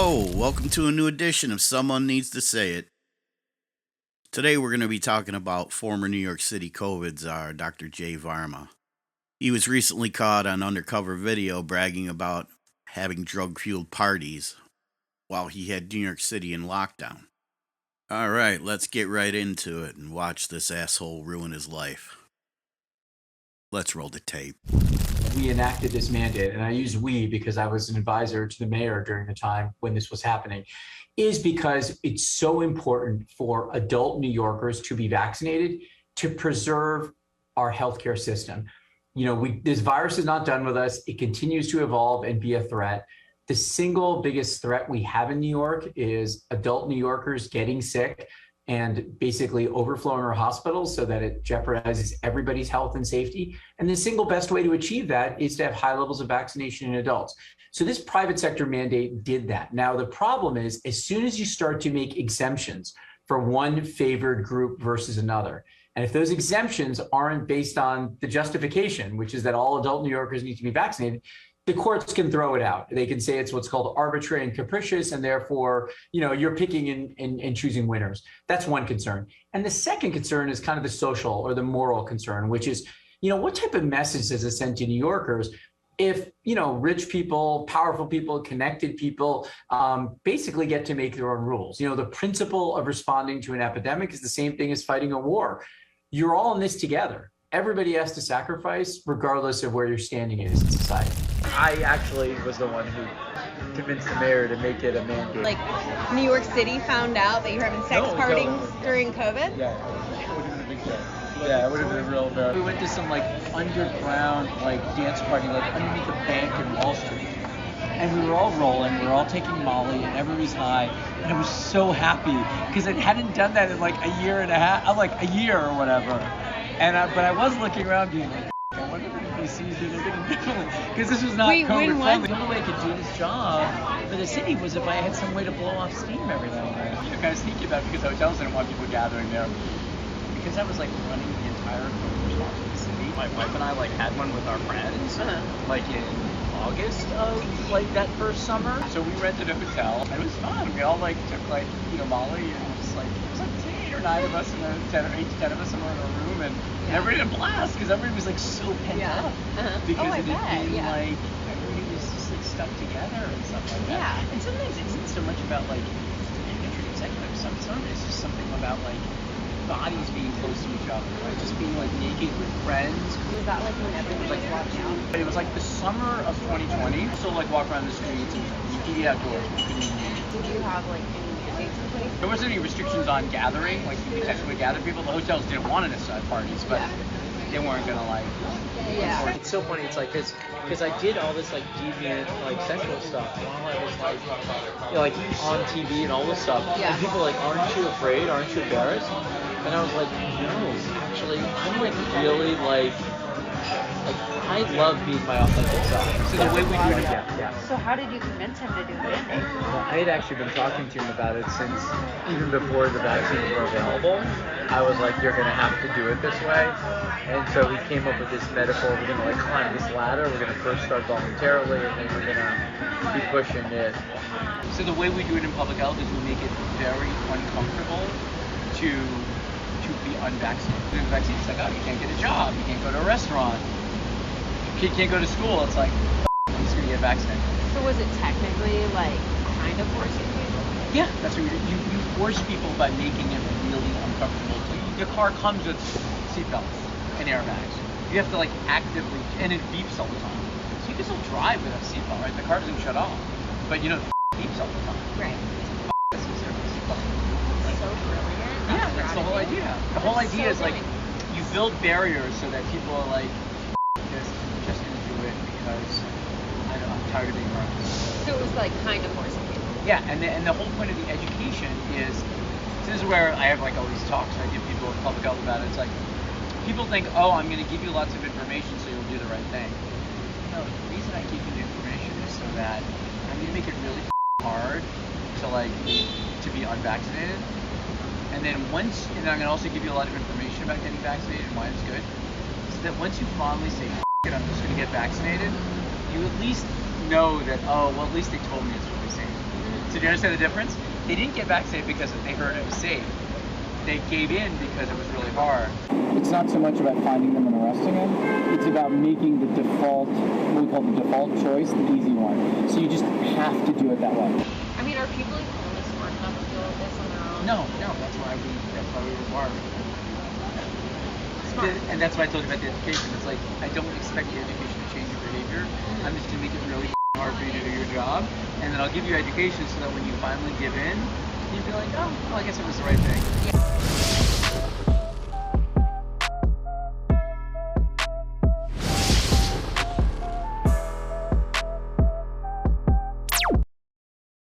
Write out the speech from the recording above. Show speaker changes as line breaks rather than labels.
Hello, welcome to a new edition of Someone Needs to Say It. Today we're going to be talking about former New York City COVID czar, Dr. J. Varma. He was recently caught on undercover video bragging about having drug-fueled parties while he had New York City in lockdown. All right, let's get right into it and watch this asshole ruin his life. Let's roll the tape.
We enacted this mandate, and I use we because I was an advisor to the mayor during the time when this was happening, is because it's so important for adult New Yorkers to be vaccinated to preserve our healthcare system. You know, this virus is not done with us. It continues to evolve and be a threat. The single biggest threat we have in New York is adult New Yorkers getting sick and basically overflowing our hospitals so that it jeopardizes everybody's health and safety. And the single best way to achieve that is to have high levels of vaccination in adults. So this private sector mandate did that. Now, the problem is, as soon as you start to make exemptions for one favored group versus another, and if those exemptions aren't based on the justification, which is that all adult New Yorkers need to be vaccinated, the courts can throw it out. They can say it's what's called arbitrary and capricious, and therefore, you know, you're picking and choosing winners. That's one concern. And the second concern is kind of the social or the moral concern, which is, you know, what type of message does it send to New Yorkers if, you know, rich people, powerful people, connected people basically get to make their own rules? You know, the principle of responding to an epidemic is the same thing as fighting a war. You're all in this together. Everybody has to sacrifice regardless of where your standing is in society.
I actually was the one who convinced the mayor to make it a mandate.
Like, New York City found out that you're having sex parties during COVID?
Yeah, it would have been a big deal. Yeah, it would have been a real bad. We went to some like underground like dance party like underneath a bank in Wall Street. And we were all rolling, we were all taking Molly, and everybody's high. And I was so happy because I hadn't done that in like a year and a half, like a year or whatever. And but I was looking around being like, I wonder if they see anything differently. Because this was not COVID friendly. The only way I could do this job for the city was if I had some way to blow off steam every now and then. You know, kind of sneaky about it because hotels didn't want people gathering there. Because I was like running the entire COVID response of the city. My wife and I like had one with our friends, like in August of like that first summer. So we rented a hotel. It was fun. We all like took like, you know, Molly and just like, it was like 8 or 9 of us in a 10 or 8 to 10 of us in a room, and everybody had a blast because everybody was like so pent up because it had been like everybody was just like stuck together and stuff like that. Yeah. And sometimes it isn't so much about like entry executives. Sometimes it's just something about like bodies being close to each other, right? Just being like naked with friends.
Was that like when everyone was like locked down?
But it was like the summer of 2020. So like walk around the streets and you could eat outdoors.
Did you have like any mandates in place?
There wasn't any restrictions on gathering, like you could technically gather people. The hotels didn't want to have parties, but they weren't gonna like.
Yeah.
It's so funny. It's like because I did all this like deviant like sexual stuff while I was like, you know, like on TV and all this stuff.
Yeah.
And people were like, aren't you afraid? Aren't you embarrassed? And I was like, no, actually, I'm like really like I love being my authentic self.
So the way we do it,
So how did you convince him to do the mandate?
Well, I had actually been talking to him about it since even before the vaccines were available. I was like, you're going to have to do it this way. And so we came up with this metaphor. We're going to like climb this ladder. We're going to first start voluntarily, and then we're going to be pushing it.
So the way we do it in public health is we make it very uncomfortable to be unvaccinated. The vaccine is like, oh, you can't get a job, you can't go to a restaurant, your kid can't go to school. It's like, I'm just going to get vaccinated.
So was it technically like kind of forcing people?
Yeah, that's what you force people by making it really uncomfortable. Your car comes with seatbelts and airbags. You have to like actively, and it beeps all the time. So you can still drive without a seatbelt, right? The car doesn't shut off, but you know, it beeps all the time.
Right.
This is a seatbelt.
So brilliant.
Yeah, that's the whole idea. The whole idea is like you build barriers so that people are like, this, I'm just gonna do it because I'm tired of being wrong.
So it was like kind of forcing people.
Yeah, and the whole point of the education is, this is where I have like all these talks I give people in public health about it. It's like, people think, oh, I'm gonna give you lots of information so you'll do the right thing. No, the reason I give you the information is so that I'm gonna make it really hard to be unvaccinated. And then I'm gonna also give you a lot of information about getting vaccinated and why it's good. So that once you finally say, it, I'm just gonna get vaccinated, you at least know that, oh, well, at least they told me it's really safe. So do you understand the difference? They didn't get vaccinated because they heard it was safe. They gave in because it was really hard.
It's not so much about finding them and arresting them. It's about making the default, what we call the default choice, the easy one. So you just have to do it that way.
I mean, are people only smart enough to deal with this on their own?
No, that's why we require it.
Smart.
And that's why I told you about the education. It's like, I don't expect the education to change your behavior. I'm just going to make it really hard for you to do your job. And then I'll give you education so that when you finally give in, you'd be like, oh, well, I guess it was the right thing.
Yeah.